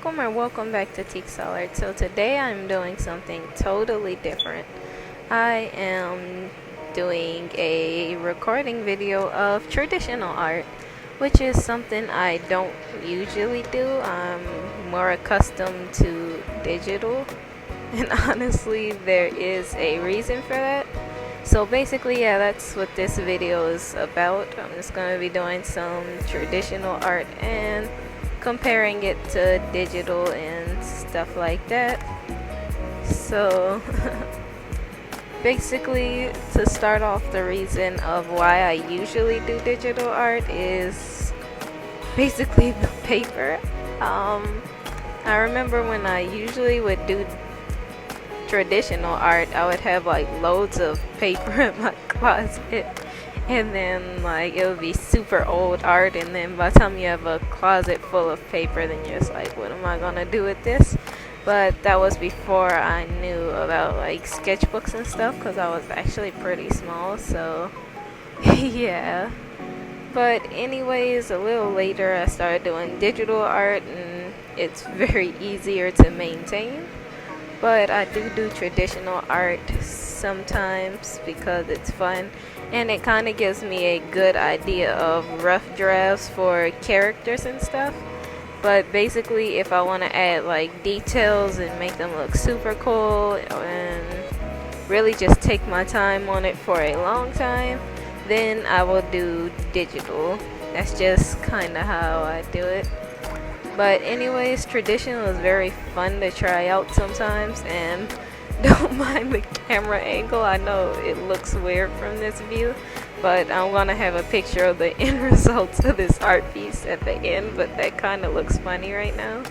welcome or welcome back to Teak Art. So today I'm doing something totally different. I am doing a recording video of traditional art, which is something I don't usually do. I'm more accustomed to digital, and honestly there is a reason for that. So basically, yeah, that's what this video is about. I'm just going to be doing some traditional art and comparing it to digital and stuff like that. So basically, to start off, the reason of why I usually do digital art is basically the paper. I remember when I usually would do traditional art, I would have like loads of paper in my closet, and then like it would be super old art, and then by the time you have a closet full of paper, then you're just like, what am I gonna do with this? But that was before I knew about like sketchbooks and stuff, because I was actually pretty small, so yeah. But anyways, a little later I started doing digital art, and it's very easier to maintain. But I do traditional art sometimes because it's fun, and it kind of gives me a good idea of rough drafts for characters and stuff. But basically, if I want to add like details and make them look super cool and really just take my time on it for a long time, then I will do digital. That's just kind of how I do it. But anyways, traditional is very fun to try out sometimes, and don't mind the camera angle. I know it looks weird from this view, but I'm gonna have a picture of the end results of this art piece at the end, but that kind of looks funny right now.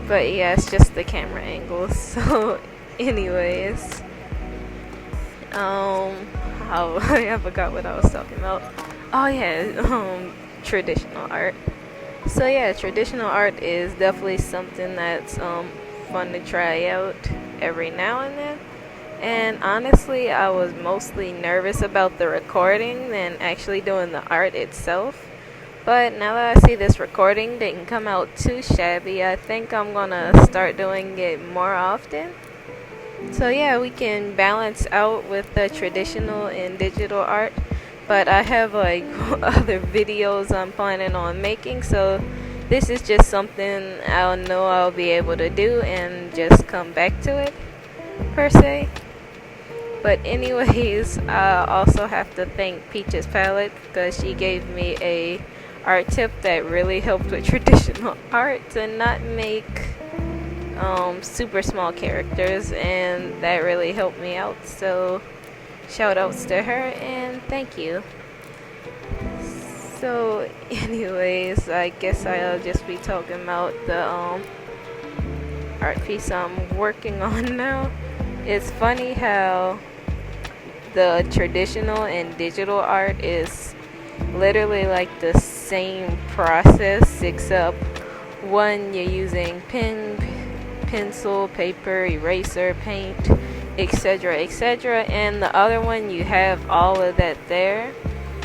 But yeah, it's just the camera angle. So anyways, I forgot what I was talking about. Oh yeah, traditional art. So yeah, traditional art is definitely something that's fun to try out every now and then. And honestly, I was mostly nervous about the recording than actually doing the art itself. But now that I see this recording didn't come out too shabby, I think I'm gonna start doing it more often. So yeah, we can balance out with the traditional and digital art. But I have like other videos I'm planning on making, so this is just something I'll know I'll be able to do and just come back to it per se. But anyways, I also have to thank Peach's Palette because she gave me a art tip that really helped with traditional art to not make super small characters, and that really helped me out. So shout outs to her and thank you. So anyways, I guess I'll just be talking about the art piece I'm working on now. It's funny how the traditional and digital art is literally like the same process, except one you're using pen, pencil, paper, eraser, paint, etc., and the other one you have all of that there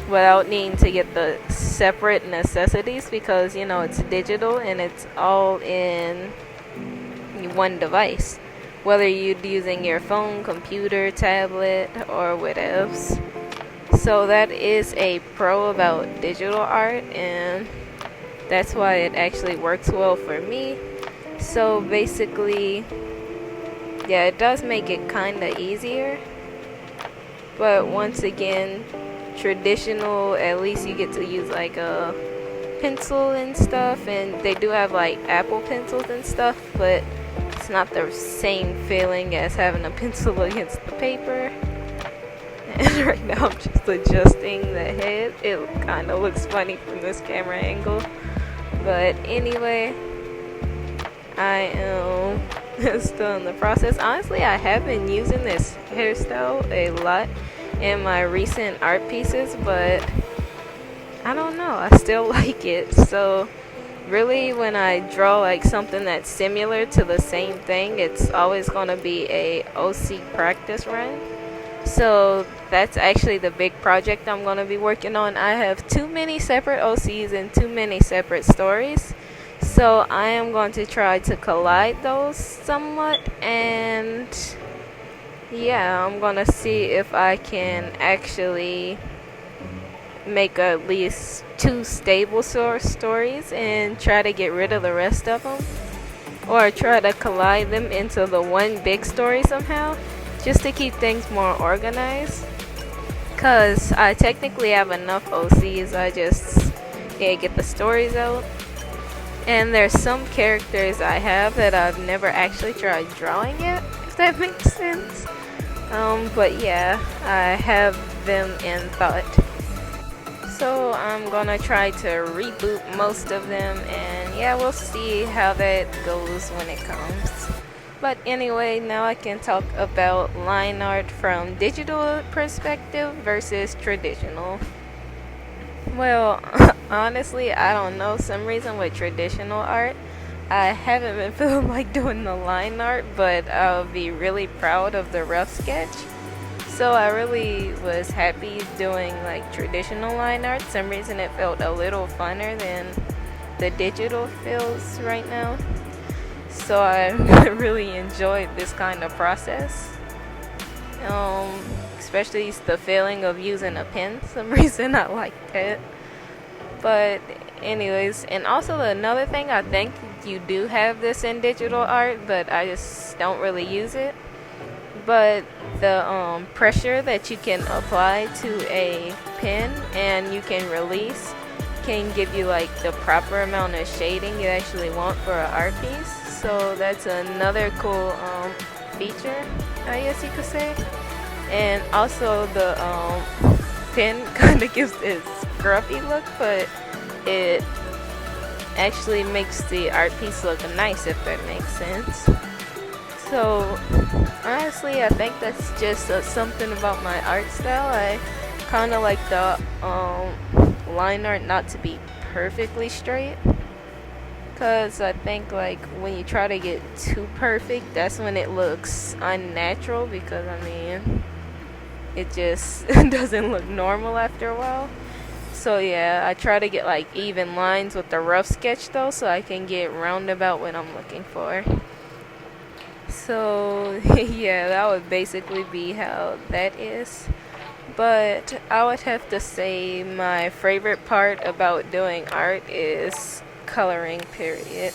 without needing to get the separate necessities, because you know it's digital and it's all in one device, whether you're using your phone, computer, tablet, or what else. So that is a pro about digital art, and that's why it actually works well for me. So basically, yeah, it does make it kind of easier, but once again, traditional, at least you get to use like a pencil and stuff, and they do have like Apple pencils and stuff, but it's not the same feeling as having a pencil against the paper. And right now I'm just adjusting the head. It kind of looks funny from this camera angle, but anyway, I am still in the process. Honestly, I have been using this hairstyle a lot in my recent art pieces, but I don't know, I still like it. So really, when I draw like something that's similar to the same thing, it's always going to be a OC practice run. So that's actually the big project I'm going to be working on. I have too many separate OCs and too many separate stories. So So I am going to try to collide those somewhat, and yeah, I'm gonna see if I can actually make at least 2 stable stories and try to get rid of the rest of them, or try to collide them into the one big story somehow, just to keep things more organized. Cause I technically have enough OCs, I just need to get the stories out. And there's some characters I have that I've never actually tried drawing yet, if that makes sense. But yeah, I have them in thought. So I'm gonna try to reboot most of them, and yeah, we'll see how that goes when it comes. But anyway, now I can talk about line art from digital perspective versus traditional. Well, honestly, I don't know. Some reason with traditional art, I haven't been feeling like doing the line art, but I'll be really proud of the rough sketch. So I really was happy doing like traditional line art. Some reason it felt a little funner than the digital feels right now. So I really enjoyed this kind of process. Especially the feeling of using a pen. Some reason I like that. But anyways, and also another thing, I think you do have this in digital art, but I just don't really use it. But the pressure that you can apply to a pen and you can release can give you like the proper amount of shading you actually want for an art piece. So that's another cool feature, I guess you could say. And also the pen kind of gives this scruffy look, but it actually makes the art piece look nice, if that makes sense. So honestly, I think that's just something about my art style. I kind of like the line art not to be perfectly straight, because I think like when you try to get too perfect, that's when it looks unnatural, because I mean it just doesn't look normal after a while. So yeah, I try to get like even lines with the rough sketch though, so I can get roundabout what I'm looking for. So yeah, that would basically be how that is. But I would have to say my favorite part about doing art is coloring, period.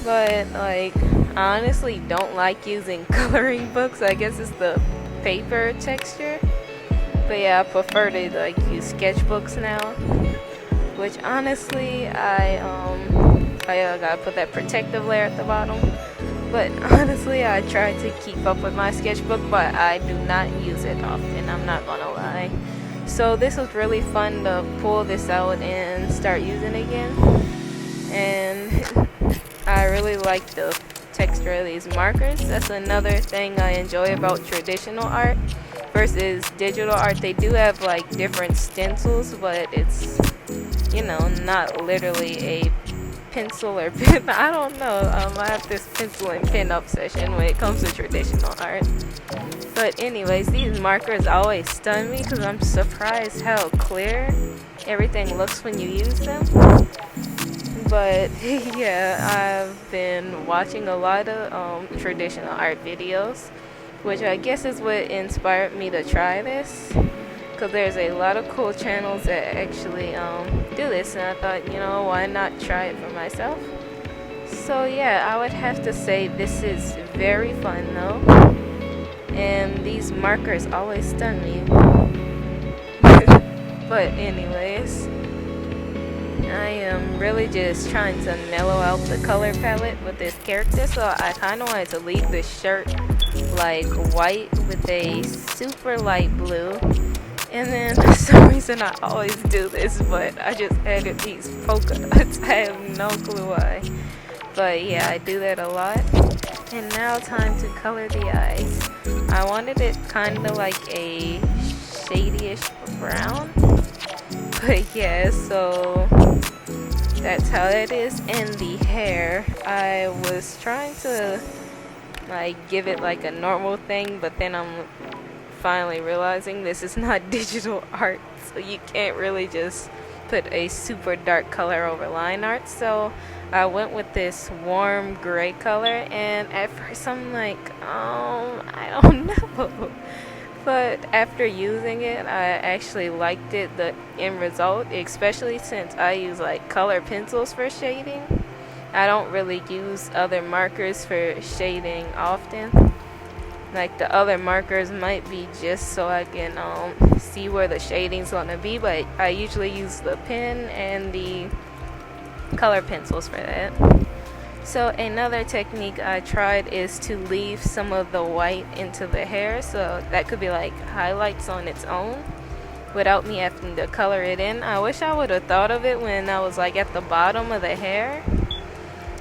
But like, I honestly don't like using coloring books. I guess it's the paper texture. But yeah, I prefer to like use sketchbooks now. Which honestly, I gotta put that protective layer at the bottom. But honestly, I try to keep up with my sketchbook, but I do not use it often, I'm not gonna lie. So this was really fun to pull this out and start using it again. And I really like the texture of these markers. That's another thing I enjoy about traditional art versus digital art. They do have like different stencils, but it's, you know, not literally a pencil or pen. I don't know. I have this pencil and pen obsession when it comes to traditional art. But anyways, these markers always stun me because I'm surprised how clear everything looks when you use them. But yeah, I've been watching a lot of traditional art videos, which I guess is what inspired me to try this. Because there's a lot of cool channels that actually do this, and I thought, you know, why not try it for myself? So yeah, I would have to say this is very fun though, and these markers always stun me. But anyways, I am really just trying to mellow out the color palette with this character, so I kind of wanted to leave this shirt like white with a super light blue. And then for some reason I always do this, but I just added these polka dots. I have no clue why. But yeah, I do that a lot. And now time to color the eyes. I wanted it kind of like a shadyish brown. But yeah, so that's how it is. And the hair, I was trying to like give it like a normal thing, but then I'm finally realizing this is not digital art, so you can't really just put a super dark color over line art. So I went with this warm gray color, and at first I'm like, I don't know. But after using it, I actually liked it, the end result, especially since I use like color pencils for shading. I don't really use other markers for shading often. Like the other markers might be just so I can see where the shading's gonna be, but I usually use the pen and the color pencils for that. So another technique I tried is to leave some of the white into the hair, so that could be like highlights on its own without me having to color it in. I wish I would have thought of it when I was like at the bottom of the hair,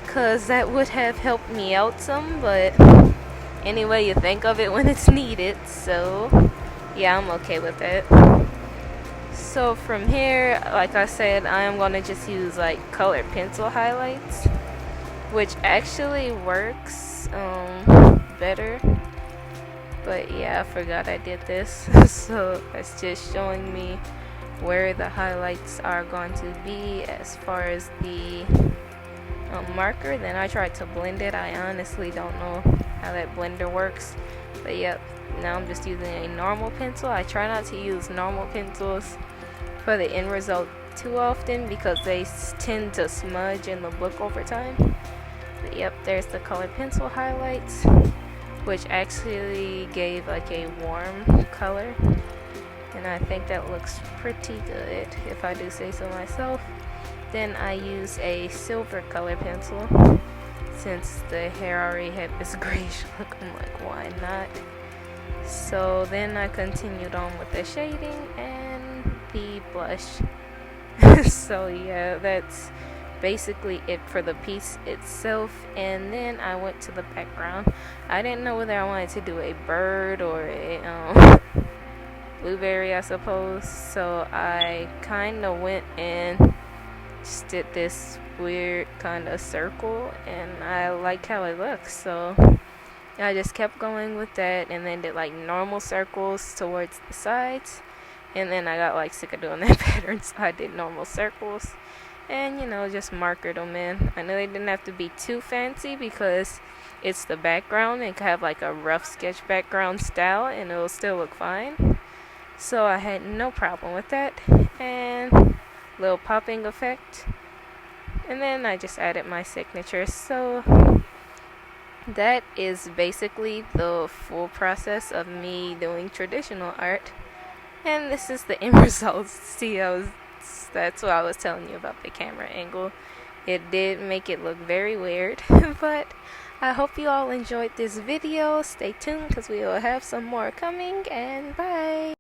cause that would have helped me out some, but anyway, you think of it when it's needed, so yeah, I'm okay with it. So from here, like I said, I am gonna just use like colored pencil highlights, which actually works better. But yeah, I forgot I did this. So that's just showing me where the highlights are going to be as far as the marker. Then I tried to blend it. I honestly don't know how that blender works, but yep, now I'm just using a normal pencil. I try not to use normal pencils for the end result too often because they tend to smudge in the book over time. But yep, there's the colored pencil highlights, which actually gave like a warm color, and I think that looks pretty good if I do say so myself. Then I use a silver color pencil since the hair already had this grayish look. I'm like, why not? So then I continued on with the shading and the blush. So yeah, that's basically it for the piece itself. And then I went to the background. I didn't know whether I wanted to do a bird or a blueberry, I suppose. So I kind of went and just did this weird kind of circle, and I like how it looks, so I just kept going with that, and then did like normal circles towards the sides, and then I got like sick of doing that pattern, so I did normal circles and just markered them in. I know they didn't have to be too fancy because it's the background. It could have like a rough sketch background style and it'll still look fine, so I had no problem with that. And little popping effect, and then I just added my signature. So that is basically the full process of me doing traditional art, and this is the end result. See, that's what I was telling you about the camera angle. It did make it look very weird. But I hope you all enjoyed this video. Stay tuned because we will have some more coming, and bye.